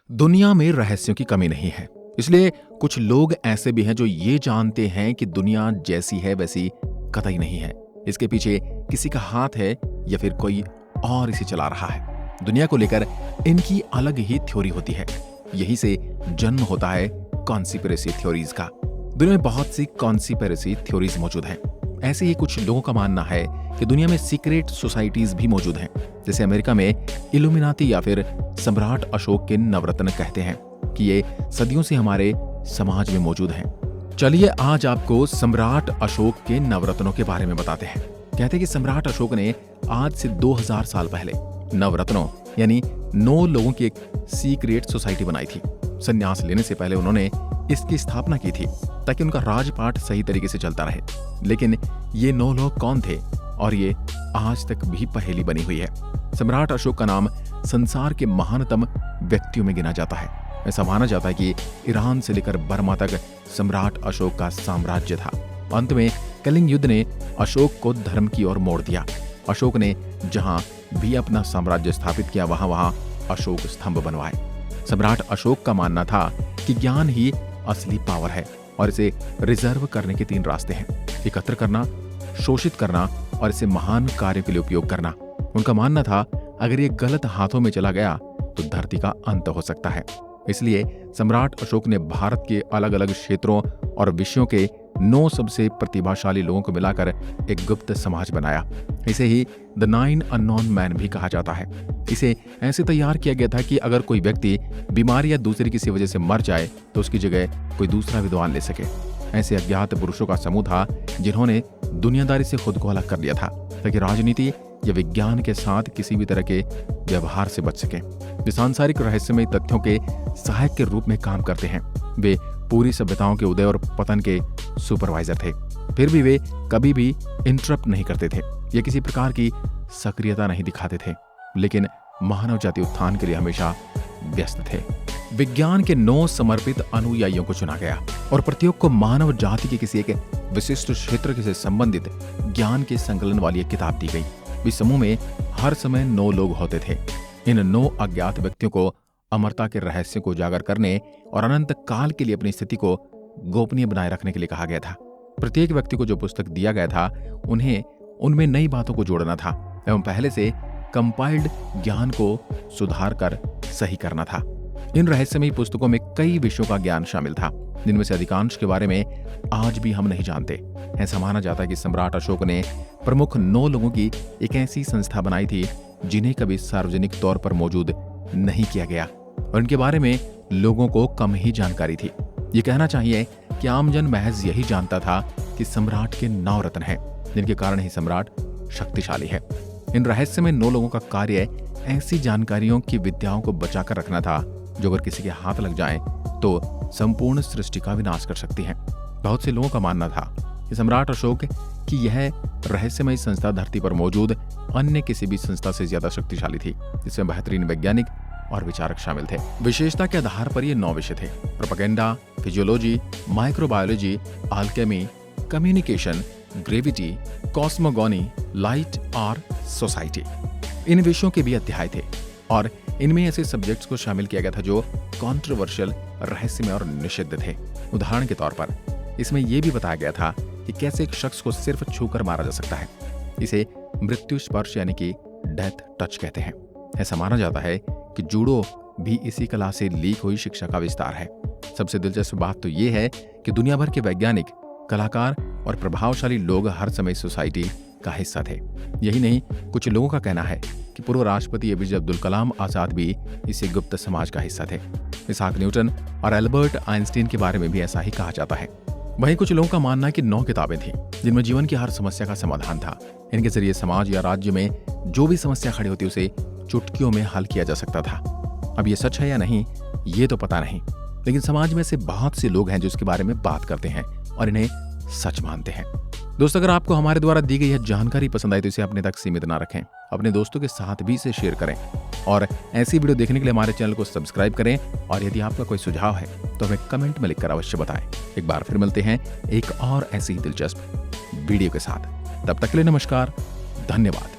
दुनिया में रहस्यों की कमी नहीं है, इसलिए कुछ लोग ऐसे भी हैं जो ये जानते हैं कि दुनिया जैसी है वैसी कतई नहीं है। इसके पीछे किसी का हाथ है या फिर कोई और इसे चला रहा है। दुनिया को लेकर इनकी अलग ही थ्योरी होती है। यहीं से जन्म होता है कॉन्स्पिरेसी थ्योरीज का। दुनिया में बहुत सी कॉन्स्पिरेसी थ्योरीज मौजूद हैं। ऐसे ही कुछ लोगों का मानना है कि दुनिया में सीक्रेट सोसाइटीज भी मौजूद हैं, जैसे अमेरिका में इल्यूमिनाती या फिर सम्राट अशोक के नवरत्न कहते हैं कि ये सदियों से हमारे समाज में मौजूद हैं। चलिए आज आपको सम्राट अशोक के नवरत्नों के बारे में बताते हैं। कहते हैं कि सम्राट अशोक ने आज से 2000 साल पहले नवरत्नों यानी 9 लोगों की एक सीक्रेट सोसाइटी बनाई थी। संन्यास लेने से पहले उन्होंने इसकी स्थापना की थी ताकि उनका राजपाट सही तरीके से चलता रहे। लेकिन ये 9 लोग कौन थे और ये आज तक भी पहेली बनी हुई है। सम्राट अशोक का नाम संसार के महानतम व्यक्तियों में गिना जाता है। ऐसा माना जाता है कि ईरान से लेकर बर्मा तक सम्राट अशोक का साम्राज्य था। अंत में कलिंग युद्ध ने अशोक को धर्म की ओर मोड़ दिया। अशोक ने जहां भी अपना साम्राज्य स्थापित किया वहां अशोक स्तंभ बनवाए। सम्राट अशोक का मानना था कि ज्ञान ही असली पावर है और इसे रिजर्व करने के 3 रास्ते हैं: एकत्र करना, शोषित करना और इसे महान कार्यों के लिए उपयोग करना। उनका मानना था अगर ये गलत हाथों में चला गया तो धरती का अंत हो सकता है। इसलिए सम्राट अशोक ने भारत के अलग अलग क्षेत्रों और विषयों के 9 सबसे प्रतिभाशाली लोगों को मिलाकर एक गुप्त समाज बनाया। इसे ही द 9 अननोन मैन भी कहा जाता है। इसे ऐसे तैयार किया गया था कि अगर कोई व्यक्ति बीमारी या दूसरी किसी वजह से मर जाए तो उसकी जगह कोई दूसरा विद्वान ले सके। ऐसे अज्ञात पुरुषों का समूह था जिन्होंने दुनियादारी से खुद को अलग कर लिया था ताकि राजनीति या विज्ञान के साथ किसी भी तरह के व्यवहार से बच सके। वे सांसारिक रहस्यमय तथ्यों के सहायक के रूप में काम करते हैं। वे पूरी सभ्यताओं के उदय और पतन के सुपरवाइजर थे। फिर भी वे कभी भी इंटरप्ट नहीं करते थे। ये किसी प्रकार की सक्रियता नहीं दिखाते थे, लेकिन मानव जाति उत्थान के लिए हमेशा व्यस्त थे। विज्ञान के 9 समर्पित अनुयायियों को चुना गया और प्रत्येक को मानव जाति के किसी एक विशिष्ट क्षेत्र से संबंधित ज्ञान के संकलन वाली एक किताब दी गई। इस समूह में हर समय 9 लोग होते थे। इन 9 अज्ञात व्यक्तियों को अमरता के रहस्य को उजागर करने और अनंत काल के लिए अपनी स्थिति को गोपनीय बनाए रखने के लिए कहा गया था। प्रत्येक व्यक्ति को जो पुस्तक दिया गया था उन्हें उनमें नई बातों को जोड़ना था एवं पहले से कंपाइल्ड ज्ञान को सुधार कर सही करना था। इन रहस्यमयी पुस्तकों में कई विषयों का ज्ञान शामिल था, जिनमें से अधिकांश के बारे में आज भी हम नहीं जानते। ऐसा माना जाता है कि सम्राट अशोक ने प्रमुख 9 लोगों की एक ऐसी संस्था बनाई थी जिन्हें कभी सार्वजनिक तौर पर मौजूद नहीं किया गया और इनके बारे में लोगों को कम ही जानकारी थी। ये कहना चाहिए कि आमजन महज यही जानता था कि सम्राट के 9 रत्न हैं, जिनके कारण ही सम्राट शक्तिशाली है। इन रहस्य में 9 लोगों का कार्य ऐसी जानकारियों की विद्याओं को बचाकर रखना था जो अगर किसी के हाथ लग जाए तो संपूर्ण सृष्टि का विनाश कर सकती हैं। बहुत से लोगों का मानना था कि सम्राट अशोक की यह रहस्यमय संस्था धरती पर मौजूद अन्य किसी भी संस्था से ज्यादा शक्तिशाली थी, जिसमें बेहतरीन वैज्ञानिक और विचारक शामिल थे। विशेषता के आधार पर ये 9 विषय थे: propaganda, physiology, microbiology, alchemy, communication, gravity, cosmogony, light और सोसाइटी। इन विषयों के भी अध्याय थे और इनमें ऐसे सब्जेक्ट्स को शामिल किया गया था जो कॉन्ट्रोवर्शियल, रहस्यमय और निषिद्ध थे। उदाहरण के तौर पर इसमें यह भी बताया गया था कि कैसे एक शख्स को सिर्फ छूकर मारा जा सकता है। इसे मृत्यु स्पर्श यानी कि डेथ टच कहते हैं। ऐसा माना जाता है कि जूडो भी इसी कला से लीक हुई शिक्षा का विस्तार है। सबसे दिलचस्प बात तो यह है कि दुनिया भर के वैज्ञानिक, कलाकार और प्रभावशाली लोग हर समय सोसाइटी का हिस्सा थे। यही नहीं, कुछ लोगों का कहना है कि पूर्व राष्ट्रपति एपीजे अब्दुल कलाम आजाद भी इसी गुप्त समाज का हिस्सा थे। इसाक न्यूटन और एल्बर्ट आइंस्टीन के बारे में भी ऐसा ही कहा जाता है। वहीं कुछ लोगों का मानना है कि 9 किताबें थीं जिनमें जीवन की हर समस्या का समाधान था। इनके जरिए समाज या राज्य में जो भी समस्या खड़ी होती उसे चुटकियों में हल किया जा सकता था। अब ये सच है या नहीं ये तो पता नहीं, लेकिन समाज में से बहुत से लोग हैं जो इसके बारे में बात करते हैं और इन्हें सच मानते हैं। दोस्तों, अगर आपको हमारे द्वारा दी गई यह जानकारी पसंद आई तो इसे अपने तक सीमित ना रखें, अपने दोस्तों के साथ भी इसे शेयर करें और ऐसी वीडियो देखने के लिए हमारे चैनल को सब्सक्राइब करें। और यदि आपका कोई सुझाव है तो हमें कमेंट में लिखकर अवश्य बताएं। एक बार फिर मिलते हैं एक और ऐसी ही दिलचस्प वीडियो के साथ। तब तक के लिए नमस्कार, धन्यवाद।